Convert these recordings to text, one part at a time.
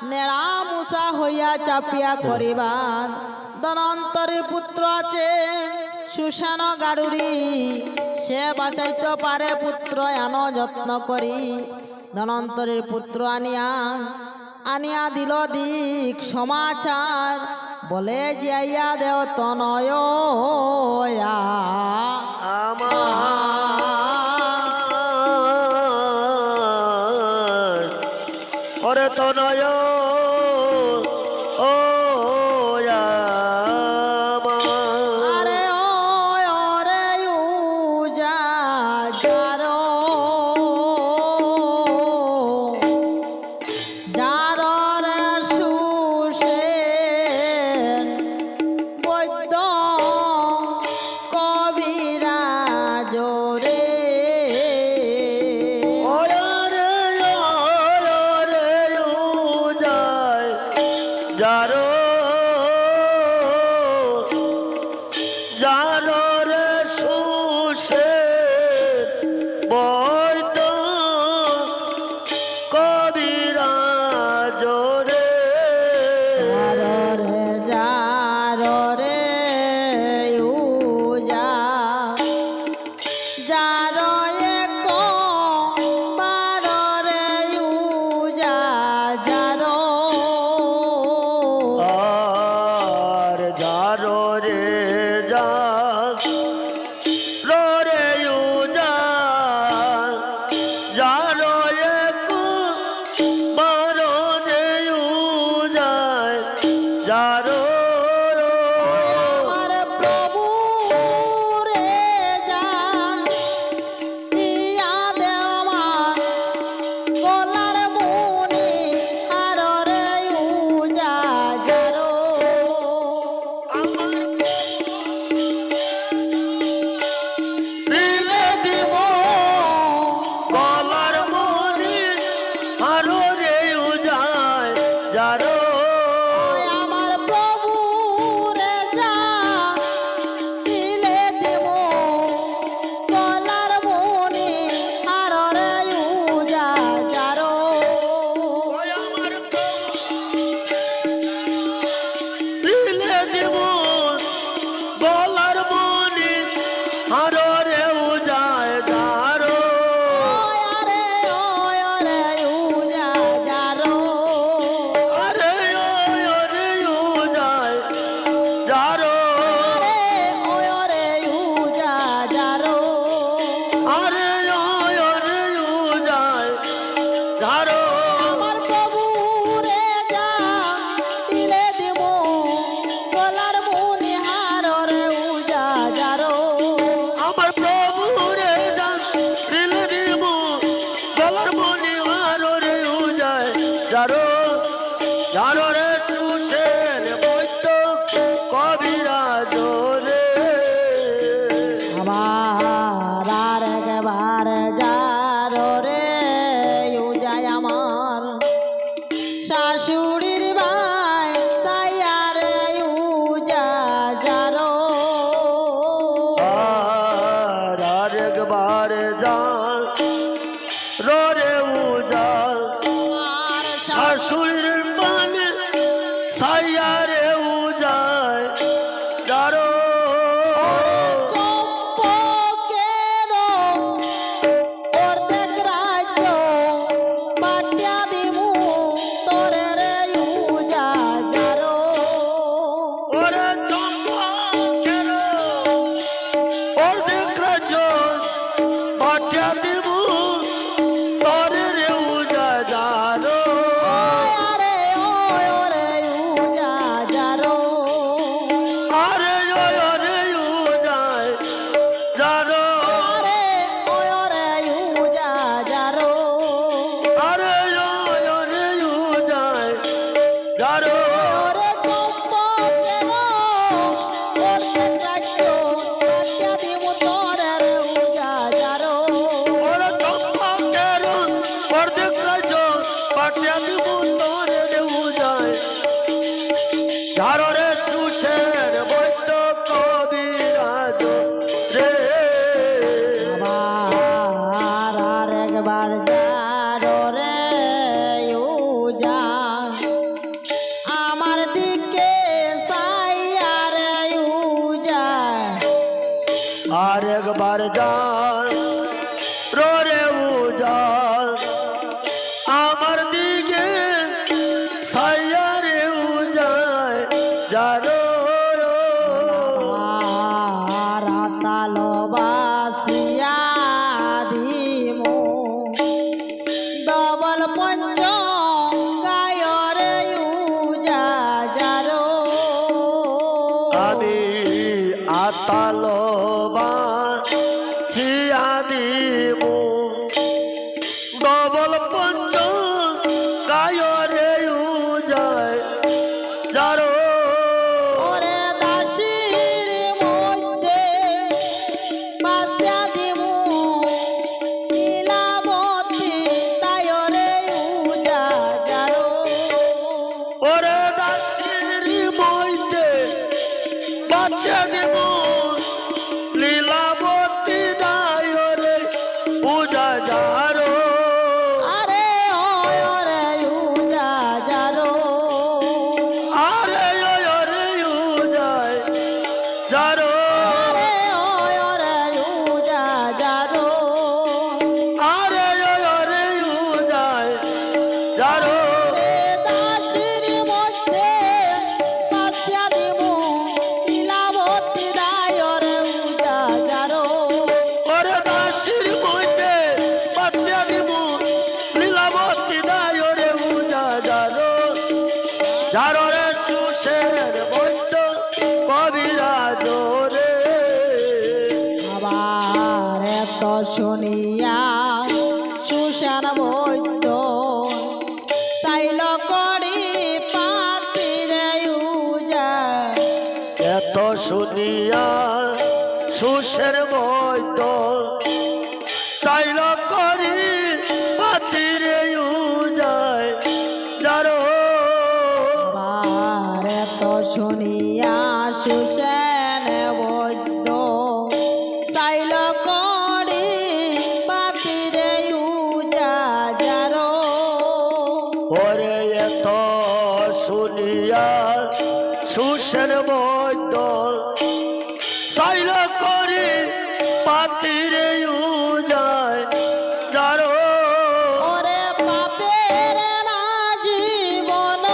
নেড়ামুষা হইয়া চাপিয়া করিবার ধনন্তরীর পুত্র আছে সুশান গাড়ুরি সে বাঁচাইতে পারে পুত্র আনো যত্ন করি ধনন্তরীর পুত্র আনিয়া দিল দিক সমাচার বলে যাইয়া দেও তনয় ওরে তনয় যার রে উজার আমার দিকে সাইয়া রে উজায় যারো রাতালো বাসিয়া দিমু ডবল পঞ্চ গায়রে উজা যারো আমি আতালো বাছিয়া দিমু ডবল পঞ্চ গায়রে উজায় যারো ওরে দাসির মধ্যে বাসিয়া দিমু নীলাবতী তায়রে উজা যারো ওরে দাসির মধ্যে বাচ্চা দেব লীলাবতী দায়রে পূজা যারো আরে ওরে উজা যারো আরে ওরে উজায় যারো আরে ওরে উজা যারো আরে ওরে উজায় যারো দাসির মধ্যে বাসিয়া দিমু নীলাবতী দায়রে উজা যারো ওরে দাসির মধ্যে বাচ্চা দেব লীলাবতী দায়রে পূজা যারো যারো রে চুষের বৈদ্য কবিরাজ রে আবার এত শুনিয়া সুশান বৈদ্য চাইল করি পাতিরে উজা এত শুনিয়া সুষের বৈদ্য চাইল করি পাতিরে উজায় যারো আবার এত শুনিয়া সুশান বৈদ্য চাইল করি পাতিরে উজা যারো ওরে এত শুনিয়া সুষের বৈদ্য চাইল করি পাতিরে উজায় যারো ওরে পাপের না জীবন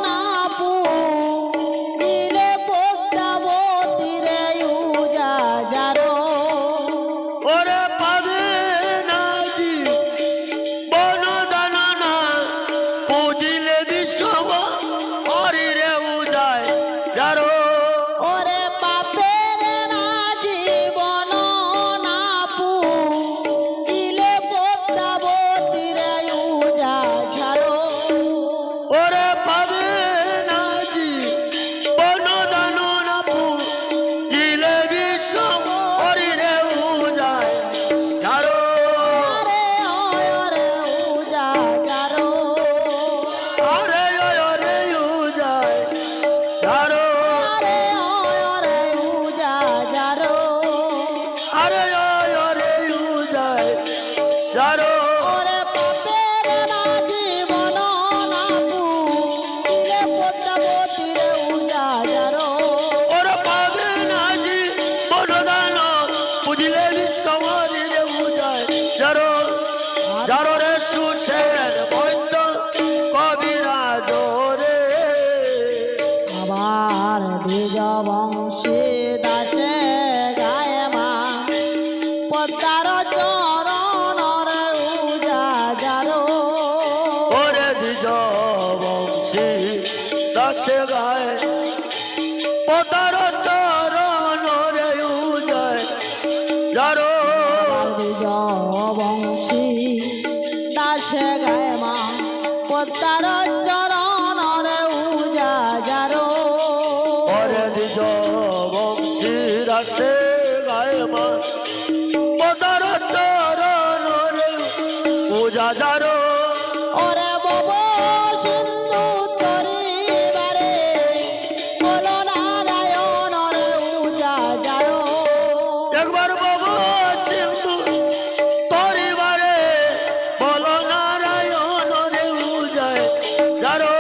না দিলে পদ্মাবতীরে উজা যারো ওরে পাবে নাজি বনদান না পুজিলে বিশ্ব হরিরে উজায় যারো ওরে পাপের না জীবন না দিলে পদ্মাবতীরে উজা যারো ওরে পাবে নাজি বনদান না পুজিলে বিশ্ব হরিরে উজায় যারো আরে ওরে উজা যারো আরে ওরে উজায় যারো আরে ওরে উজা যারো আরে ওরে উজায় যারো ওরে পাপের না জীবন না দিলে পদ্মাবতীরে উজা যারো ওরে পাবে নাজি বনদান পুজিলে বিশ্ব হরিরে উজায় যারো যারো রে সুষের বৈদ্য কবিরাজ রে আবার দ্বিজ বংশী দাসে গায়ে মা পদ্মার চরণরে উজা যারো ওরে দ্বিজ বংশী দাসে গায় পদার চরণ রে উজায় যারো দ্বিজ বংশী দাসে গায়ে মা পদ্মার চরণরে উজা যারো ওরে দ্বিজ বংশী দাসে গায় মা পদার চরণ রে পূজা যারো ওরে বব সিন্ধু তরিবারে বল নারায়ণ রে উজা যারো একবার বাবু সিন্ধু পরিবারে বল নারায়ণ রে উজায় যারো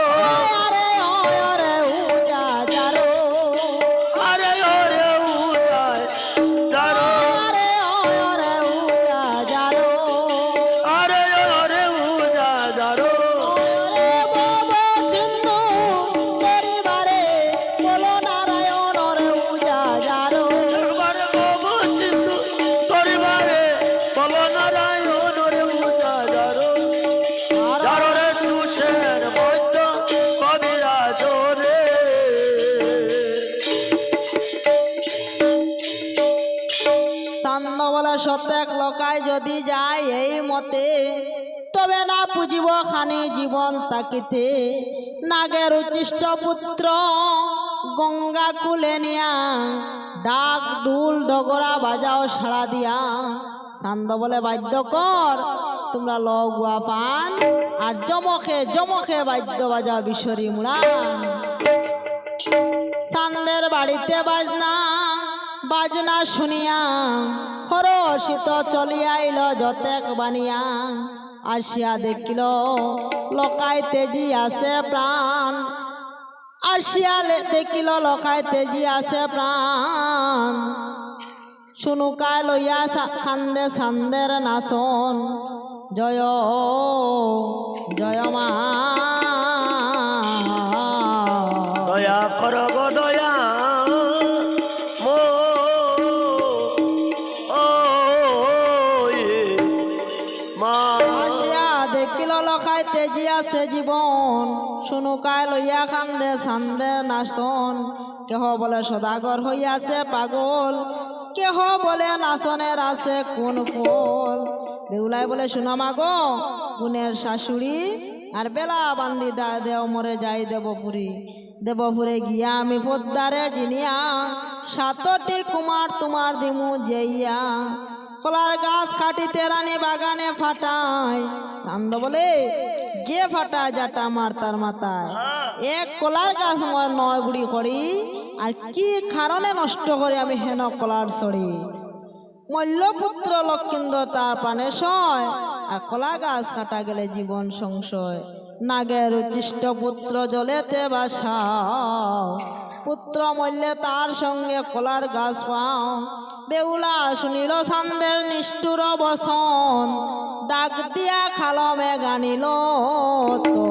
মতে, তবে না পুজিব খানি জীবন তাকিতে। নাগের উচ্ছিষ্ট পুত্র গঙ্গা কুলে নিয়া, ডাক ডুল ডগরা বাজাও সাড়া দিয়া। চান্দ বলে বাদ্য কর, তোমরা লগুয়া পান, আর জমখে জমখে বাদ্য বাজাও বিশরি মুড়া। চান্দের বাড়িতে বাজনা বাজনা শুনিয়া, হরষিত চলিয়া আইল যতেক বানিয়া। আসিয়া দেখিল লকাই তেজি আছে প্রাণ, আসিয়া দেখিল লকাই তেজি আছে প্রাণ। শুনুকায় লইয়া খান্দে চান্দের নাচন, জয় জয় মা। দয়া কর গো দয়া মো মা। আসিয়া দেখিল লখাই তেজি আছে জীবন, শুনুকায় লইয়া খান্দে চান্দে নাচন। কেহ বলে সদাগর হইয়াছে পাগল, কেহ বলে নাচনের আছে কোন ফল। বেউলাই বলে শুনো মাগো, গুণের শাশুড়ি আর বেলা বান্দি দেও মরে যাই দেবপুরী। দেবপুরে গিয়া আমি পদ্মারে জিনিয়া, সাতটি কুমার তোমার দিমু যেইয়া। কলার গাছ কাটিতে রানী বাগানে ফাটায়। চান্দ বলে যে ফাটায় যাটা আমার তার মাথায়। এক কলার গাছ মই 9 গুড়ি করি, আর কি কারণে নষ্ট করে আমি হেন কলার ছড়ি। মল্লপুত্র লক্ষিন্দ্র তার প্রাণে সয়, আর কলা গাছ কাটা গেলে জীবন সংশয়। নাগের উচ্ছিষ্ট পুত্র জলেতে বাসাও, পুত্র মল্লে তার সঙ্গে কলার গাছ পাও। বেউলা শুনিল চান্দের নিষ্ঠুর বসন, ডাক দিয়া খালমে গানিল তো